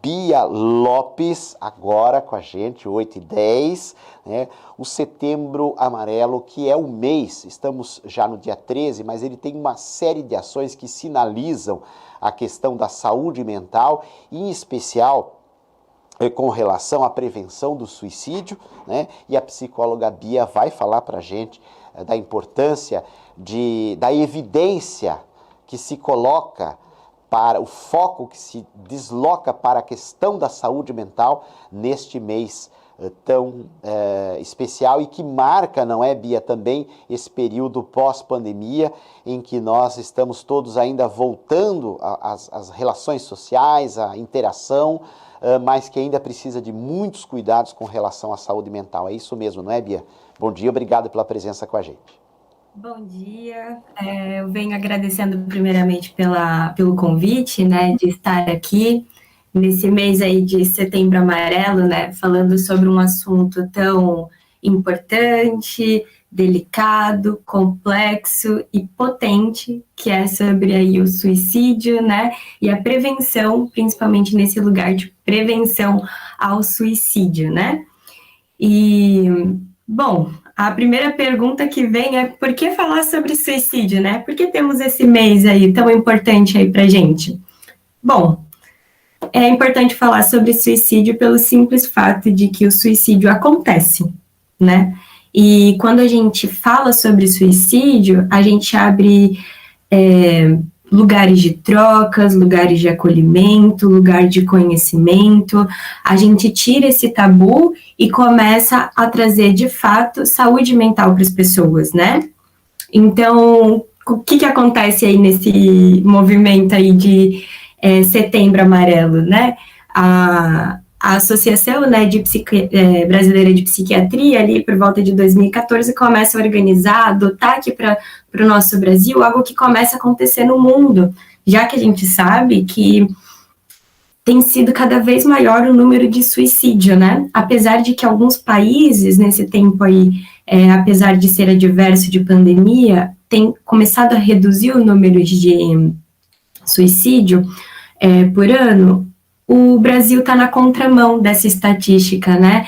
Bia Lopes, agora com a gente, 8h10, né? O Setembro Amarelo, que é o mês, estamos já no dia 13, mas ele tem uma série de ações que sinalizam a questão da saúde mental, em especial com relação à prevenção do suicídio, né? E a psicóloga Bia vai falar para a gente da importância da evidência que se coloca para o foco que se desloca para a questão da saúde mental neste mês tão especial e que marca, não é, Bia, também esse período pós-pandemia em que nós estamos todos ainda voltando às relações sociais, à interação, mas que ainda precisa de muitos cuidados com relação à saúde mental. É isso mesmo, não é, Bia? Bom dia, obrigado pela presença com a gente. Bom dia, eu venho agradecendo primeiramente pelo convite, né, de estar aqui nesse mês aí de Setembro Amarelo, né, falando sobre um assunto tão importante, delicado, complexo e potente, que é sobre aí o suicídio, né, e a prevenção, principalmente nesse lugar de prevenção ao suicídio, né. E, bom, a primeira pergunta que vem é por que falar sobre suicídio, né? Por que temos esse mês aí tão importante aí pra gente? Bom, é importante falar sobre suicídio pelo simples fato de que o suicídio acontece, né? E quando a gente fala sobre suicídio, a gente abre lugares de trocas, lugares de acolhimento, lugar de conhecimento, a gente tira esse tabu e começa a trazer, de fato, saúde mental para as pessoas, né? Então, o que acontece aí nesse movimento aí de Setembro Amarelo, né? A Associação, né, Brasileira de Psiquiatria, ali por volta de 2014, começa a organizar, adotar aqui para o nosso Brasil algo que começa a acontecer no mundo, já que a gente sabe que tem sido cada vez maior o número de suicídio, né? Apesar de que alguns países, nesse tempo aí, apesar de ser adverso de pandemia, tem começado a reduzir o número de suicídio por ano. O Brasil está na contramão dessa estatística, né?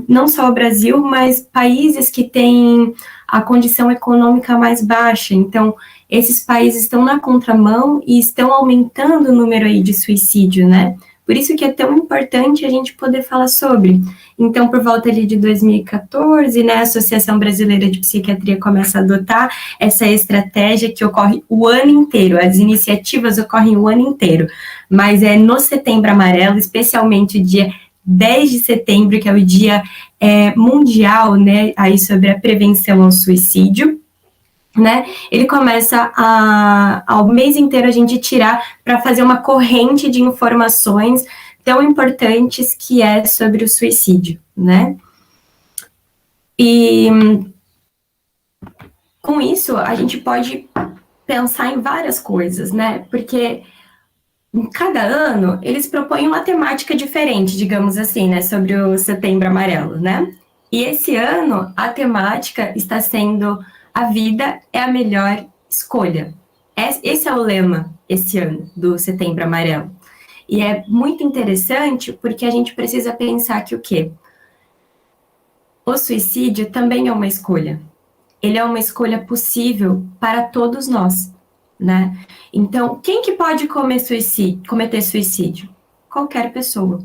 Não só o Brasil, mas países que têm a condição econômica mais baixa. Então, esses países estão na contramão e estão aumentando o número aí de suicídio, né? Por isso que é tão importante a gente poder falar sobre. Então, por volta ali de 2014, né, a Associação Brasileira de Psiquiatria começa a adotar essa estratégia que ocorre o ano inteiro, as iniciativas ocorrem o ano inteiro, mas é no Setembro Amarelo, especialmente o dia 10 de setembro, que é o dia mundial, né, aí sobre a prevenção ao suicídio, né, ele começa ao mês inteiro a gente tirar para fazer uma corrente de informações tão importantes que é sobre o suicídio, né? E com isso a gente pode pensar em várias coisas, né? Porque cada ano eles propõem uma temática diferente, digamos assim, né, sobre o Setembro Amarelo, né? E esse ano a temática está sendo a vida é a melhor escolha. Esse é o lema esse ano do Setembro Amarelo. E é muito interessante porque a gente precisa pensar que o quê? O suicídio também é uma escolha. Ele é uma escolha possível para todos nós, né? Então, quem que pode cometer suicídio? Qualquer pessoa,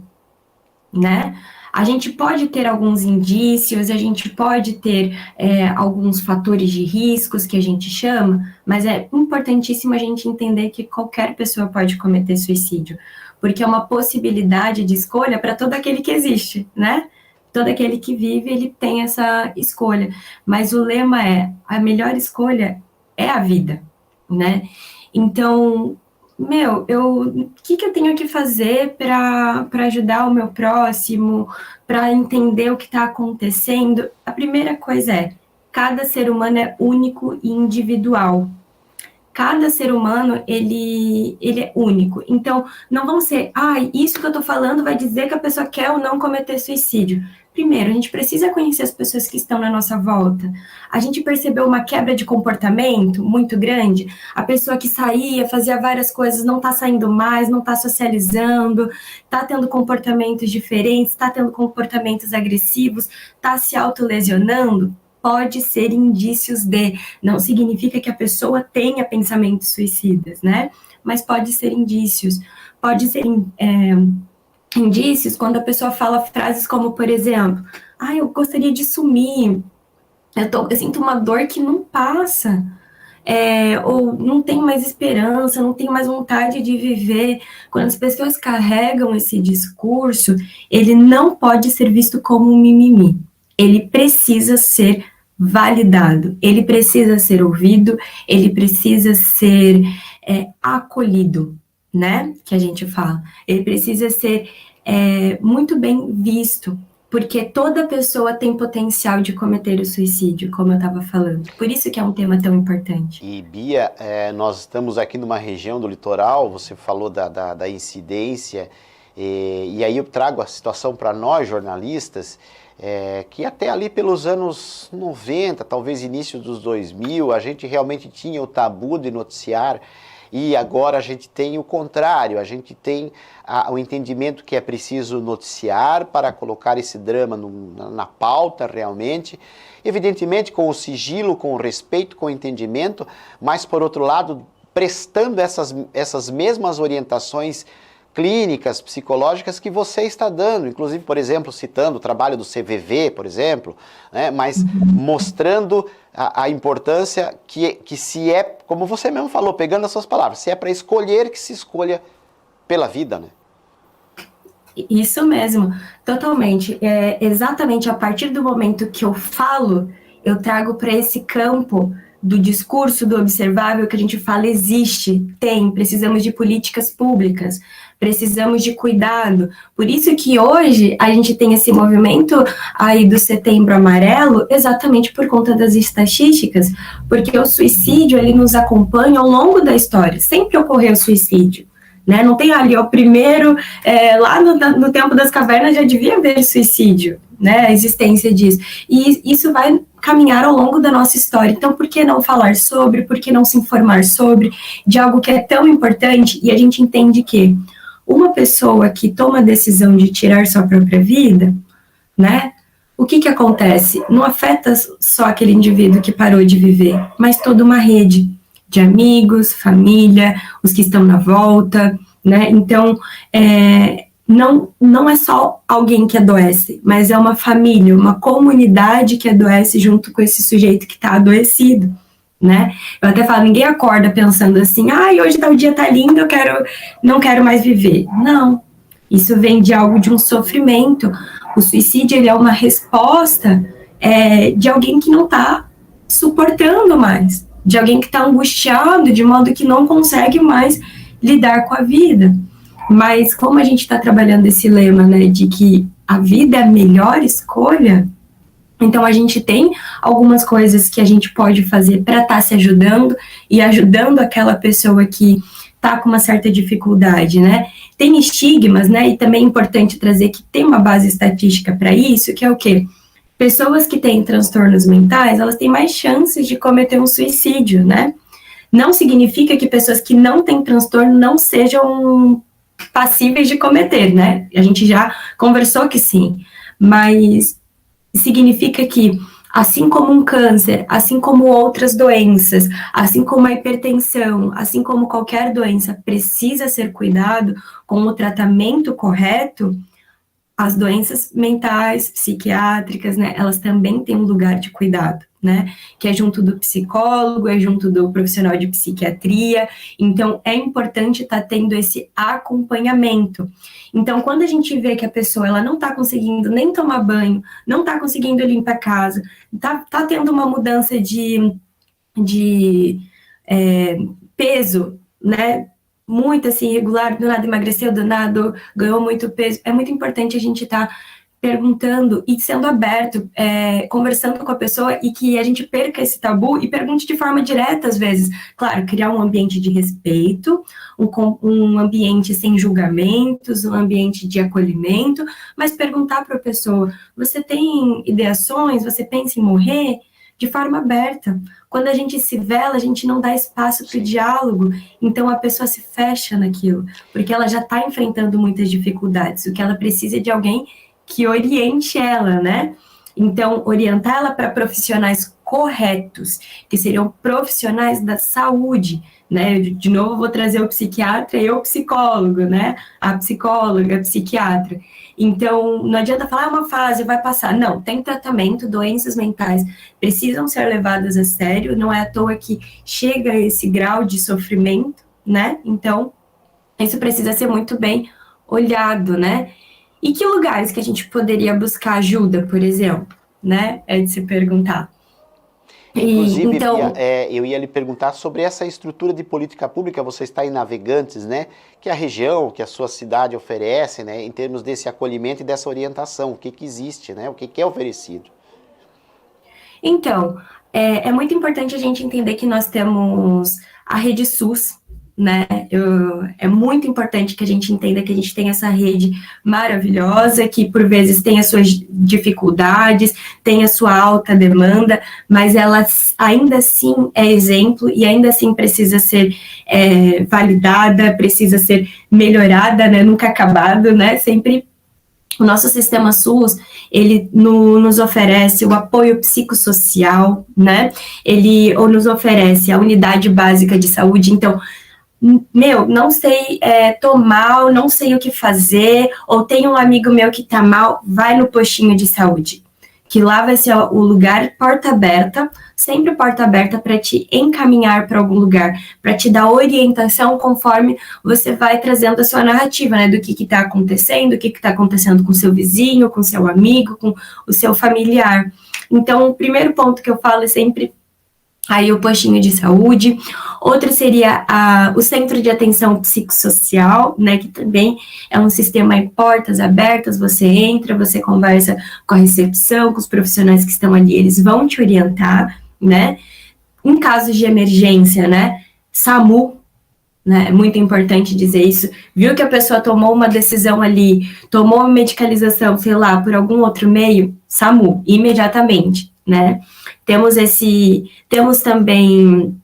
né? A gente pode ter alguns indícios, a gente pode ter alguns fatores de riscos que a gente chama, mas é importantíssimo a gente entender que qualquer pessoa pode cometer suicídio, porque é uma possibilidade de escolha para todo aquele que existe, né? Todo aquele que vive, ele tem essa escolha, mas o lema é, a melhor escolha é a vida, né? Então, o que eu tenho que fazer para ajudar o meu próximo, para entender o que está acontecendo? A primeira coisa é, cada ser humano é único e individual. Cada ser humano, ele é único. Então, não vão ser, isso que eu estou falando vai dizer que a pessoa quer ou não cometer suicídio. Primeiro, a gente precisa conhecer as pessoas que estão na nossa volta. A gente percebeu uma quebra de comportamento muito grande. A pessoa que saía, fazia várias coisas, não está saindo mais, não está socializando, está tendo comportamentos diferentes, está tendo comportamentos agressivos, está se autolesionando. Pode ser indícios de, não significa que a pessoa tenha pensamentos suicidas, né? Mas pode ser indícios. Pode ser indícios quando a pessoa fala frases como, por exemplo, eu gostaria de sumir, eu sinto uma dor que não passa, ou não tenho mais esperança, não tenho mais vontade de viver. Quando as pessoas carregam esse discurso, ele não pode ser visto como um mimimi. Ele precisa ser validado, ele precisa ser ouvido, ele precisa ser acolhido, né? Que a gente fala. Ele precisa ser muito bem visto, porque toda pessoa tem potencial de cometer o suicídio, como eu estava falando. Por isso que é um tema tão importante. E Bia, nós estamos aqui numa região do litoral, você falou da incidência, e aí eu trago a situação para nós jornalistas, que até ali pelos anos 90, talvez início dos 2000, a gente realmente tinha o tabu de noticiar, e agora a gente tem o contrário, a gente tem o entendimento que é preciso noticiar para colocar esse drama na pauta realmente, evidentemente com o sigilo, com o respeito, com o entendimento, mas por outro lado, prestando essas mesmas orientações clínicas, psicológicas que você está dando, inclusive, por exemplo, citando o trabalho do CVV, por exemplo, né, mas mostrando a importância que se é, como você mesmo falou, pegando as suas palavras, se é para escolher, que se escolha pela vida, né? Isso mesmo, totalmente. Exatamente a partir do momento que eu falo, eu trago para esse campo do discurso, do observável, que a gente fala existe, tem, precisamos de políticas públicas, precisamos de cuidado. Por isso que hoje a gente tem esse movimento aí do Setembro Amarelo, exatamente por conta das estatísticas, porque o suicídio, ele nos acompanha ao longo da história, sempre ocorreu suicídio. Né? Não tem ali, o primeiro, lá no tempo das cavernas já devia haver suicídio, né? A existência disso. E isso vai caminhar ao longo da nossa história. Então, por que não falar sobre, por que não se informar sobre, de algo que é tão importante? E a gente entende que uma pessoa que toma a decisão de tirar sua própria vida, né? O que acontece? Não afeta só aquele indivíduo que parou de viver, mas toda uma rede de amigos, família, os que estão na volta, né? Então, não é só alguém que adoece, mas é uma família, uma comunidade que adoece junto com esse sujeito que está adoecido, né? Eu até falo, ninguém acorda pensando assim, hoje o dia tá lindo, não quero mais viver. Não, isso vem de algo, de um sofrimento. O suicídio, ele é uma resposta de alguém que não está suportando mais, de alguém que está angustiado, de modo que não consegue mais lidar com a vida. Mas como a gente está trabalhando esse lema, né, de que a vida é a melhor escolha, então a gente tem algumas coisas que a gente pode fazer para estar se ajudando e ajudando aquela pessoa que está com uma certa dificuldade, né? Tem estigmas, né, e também é importante trazer que tem uma base estatística para isso, que é o quê? Pessoas que têm transtornos mentais, elas têm mais chances de cometer um suicídio, né? Não significa que pessoas que não têm transtorno não sejam passíveis de cometer, né? A gente já conversou que sim, mas significa que, assim como um câncer, assim como outras doenças, assim como a hipertensão, assim como qualquer doença precisa ser cuidado com o tratamento correto, as doenças mentais, psiquiátricas, né, elas também têm um lugar de cuidado, né, que é junto do psicólogo, é junto do profissional de psiquiatria, então é importante estar tendo esse acompanhamento. Então, quando a gente vê que a pessoa, ela não está conseguindo nem tomar banho, não está conseguindo limpar a casa, tá tendo uma mudança de peso, né, muito assim, irregular, do nada emagreceu, do nada ganhou muito peso, é muito importante a gente estar perguntando e sendo aberto, conversando com a pessoa, e que a gente perca esse tabu e pergunte de forma direta, às vezes. Claro, criar um ambiente de respeito, um ambiente sem julgamentos, um ambiente de acolhimento, mas perguntar para a pessoa: você tem ideações? Você pensa em morrer? De forma aberta. Quando a gente se vela, a gente não dá espaço para o diálogo, então a pessoa se fecha naquilo, porque ela já está enfrentando muitas dificuldades. O que ela precisa é de alguém que oriente ela, né? Então, orientar ela para profissionais corretos, que seriam profissionais da saúde, né? De novo, vou trazer o psiquiatra e o psicólogo, né? A psicóloga, a psiquiatra. Então, não adianta falar, uma fase, vai passar. Não, tem tratamento, doenças mentais precisam ser levadas a sério, não é à toa que chega a esse grau de sofrimento, né? Então, isso precisa ser muito bem olhado, né? E que lugares que a gente poderia buscar ajuda, por exemplo, né? É de se perguntar. Inclusive, Então, Bia, eu ia lhe perguntar sobre essa estrutura de política pública. Você está em Navegantes, né? Que a região, que a sua cidade oferece, né? Em termos desse acolhimento e dessa orientação, o que que existe, né? O que que é oferecido? Então, é muito importante a gente entender que nós temos a rede SUS, né? É muito importante que a gente entenda que a gente tem essa rede maravilhosa, que por vezes tem as suas dificuldades, tem a sua alta demanda, mas ela ainda assim é exemplo e ainda assim precisa ser validada, precisa ser melhorada, né? Nunca acabado, né? Sempre o nosso sistema SUS, ele nos oferece o apoio psicossocial, né? Ele nos oferece a unidade básica de saúde. Então, não sei, tô mal, não sei o que fazer, ou tem um amigo meu que tá mal, vai no postinho de saúde. Que lá vai ser o lugar, porta aberta, sempre porta aberta para te encaminhar para algum lugar, para te dar orientação conforme você vai trazendo a sua narrativa, né, do que está acontecendo, o que está acontecendo com seu vizinho, com seu amigo, com o seu familiar. Então, o primeiro ponto que eu falo é sempre aí o postinho de saúde. Outro seria o centro de atenção psicossocial, né, que também é um sistema em portas abertas, você entra, você conversa com a recepção, com os profissionais que estão ali, eles vão te orientar, né. Em casos de emergência, né, SAMU, né, é muito importante dizer isso, viu que a pessoa tomou uma decisão ali, tomou uma medicalização, sei lá, por algum outro meio, SAMU, imediatamente, né. Temos também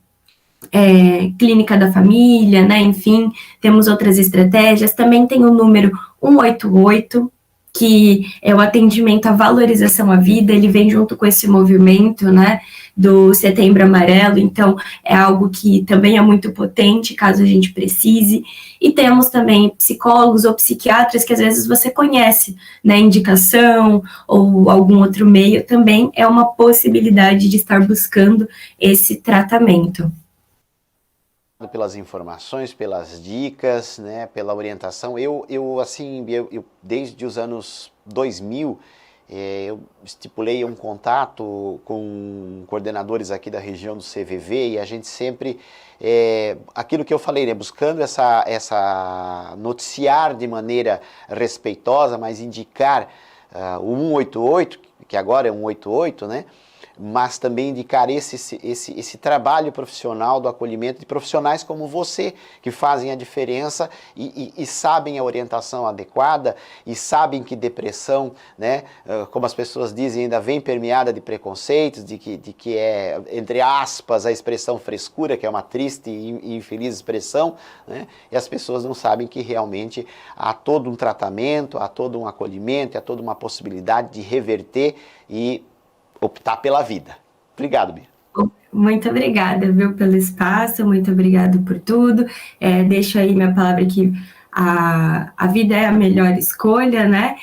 clínica da família, né, enfim, temos outras estratégias, também tem o número 188, que é o atendimento à valorização à vida, ele vem junto com esse movimento, né, do Setembro Amarelo, então é algo que também é muito potente, caso a gente precise, e temos também psicólogos ou psiquiatras que às vezes você conhece, né, indicação ou algum outro meio, também é uma possibilidade de estar buscando esse tratamento. Pelas informações, pelas dicas, né, pela orientação. Eu desde os anos 2000, eu estipulei um contato com coordenadores aqui da região do CVV e a gente sempre, aquilo que eu falei, né, buscando essa noticiar de maneira respeitosa, mas indicar o 188, que agora é 188, né, mas também indicar esse trabalho profissional do acolhimento de profissionais como você, que fazem a diferença e sabem a orientação adequada e sabem que depressão, né, como as pessoas dizem, ainda vem permeada de preconceitos, de que é, entre aspas, a expressão frescura, que é uma triste e infeliz expressão, né, e as pessoas não sabem que realmente há todo um tratamento, há todo um acolhimento, há toda uma possibilidade de reverter e optar pela vida. Obrigado, Bia. Muito obrigada, viu, pelo espaço, muito obrigado por tudo. Deixo aí minha palavra que a vida é a melhor escolha, né?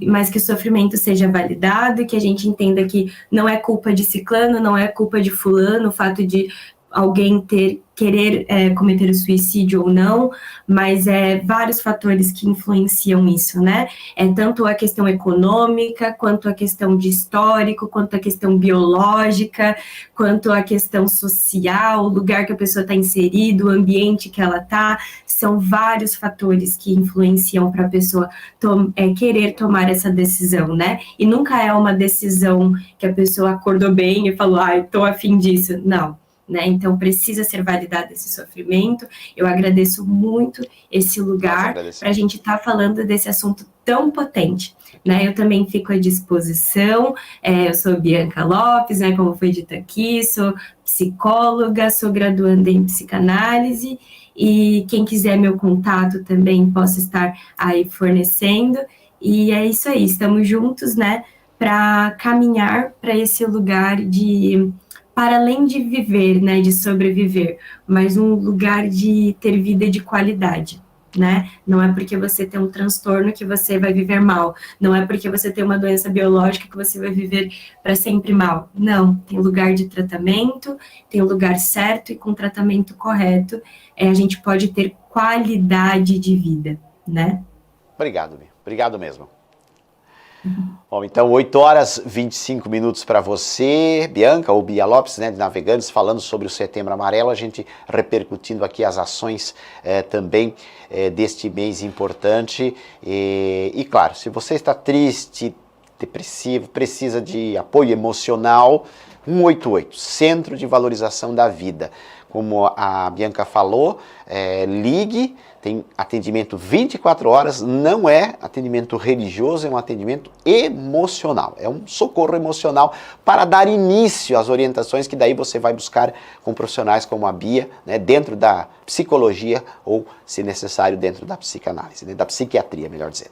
Mas que o sofrimento seja validado, que a gente entenda que não é culpa de ciclano, não é culpa de fulano, o fato de alguém querer cometer o suicídio ou não, mas vários fatores que influenciam isso, né? Tanto a questão econômica, quanto a questão de histórico, quanto a questão biológica, quanto a questão social, o lugar que a pessoa está inserida, o ambiente que ela está, são vários fatores que influenciam para a pessoa querer tomar essa decisão, né? E nunca é uma decisão que a pessoa acordou bem e falou, estou afim disso. Não. Né? Então, precisa ser validado esse sofrimento. Eu agradeço muito esse lugar para a gente estar falando desse assunto tão potente. Né? Eu também fico à disposição. Eu sou Bianca Lopes, né, como foi dito aqui, sou psicóloga, sou graduanda em psicanálise, e quem quiser meu contato também posso estar aí fornecendo. E é isso aí, estamos juntos, né, para caminhar para esse lugar para além de viver, né, de sobreviver, mas um lugar de ter vida de qualidade, né? Não é porque você tem um transtorno que você vai viver mal, não é porque você tem uma doença biológica que você vai viver para sempre mal. Não, tem lugar de tratamento, tem o lugar certo, e com tratamento correto, a gente pode ter qualidade de vida, né? Obrigado, Bia. Obrigado mesmo. Bom, então 8 horas e 25 minutos para você, Bianca, ou Bia Lopes, né, de Navegantes, falando sobre o Setembro Amarelo, a gente repercutindo aqui as ações também deste mês importante. E claro, se você está triste, depressivo, precisa de apoio emocional, 188, Centro de Valorização da Vida. Como a Bianca falou, ligue, tem atendimento 24 horas, não é atendimento religioso, é um atendimento emocional, é um socorro emocional para dar início às orientações que daí você vai buscar com profissionais como a Bia, né, dentro da psicologia ou, se necessário, dentro da psicanálise, né, da psiquiatria, melhor dizendo.